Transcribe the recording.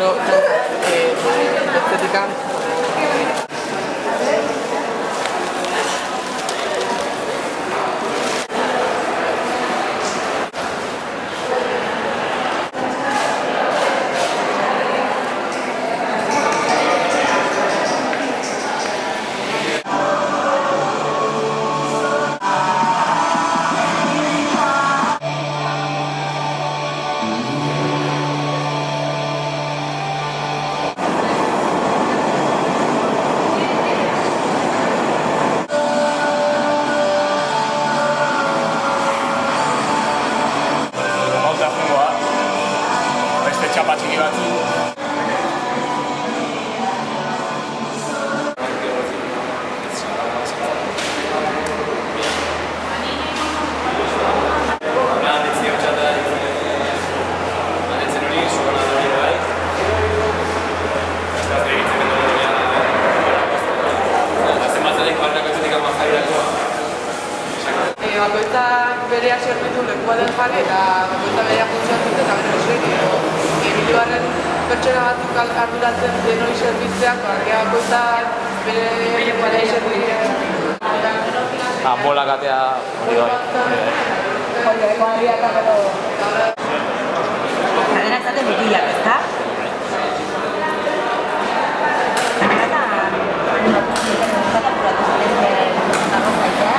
gero bestetikan txapa txiki batzuk. Bakoitzak bereak servitu lekua den jarri eta bakoitzak bereak funtzionatzen eta bere soilik hirugarren pertsona batzuk arduratzen denoi zerbitzeak argia bakoitzak bere lekuaren servitu. Bolak atea hori bai. Zadenak zaten mutilak, ezta? Eta apuratu zaten arrozaitea,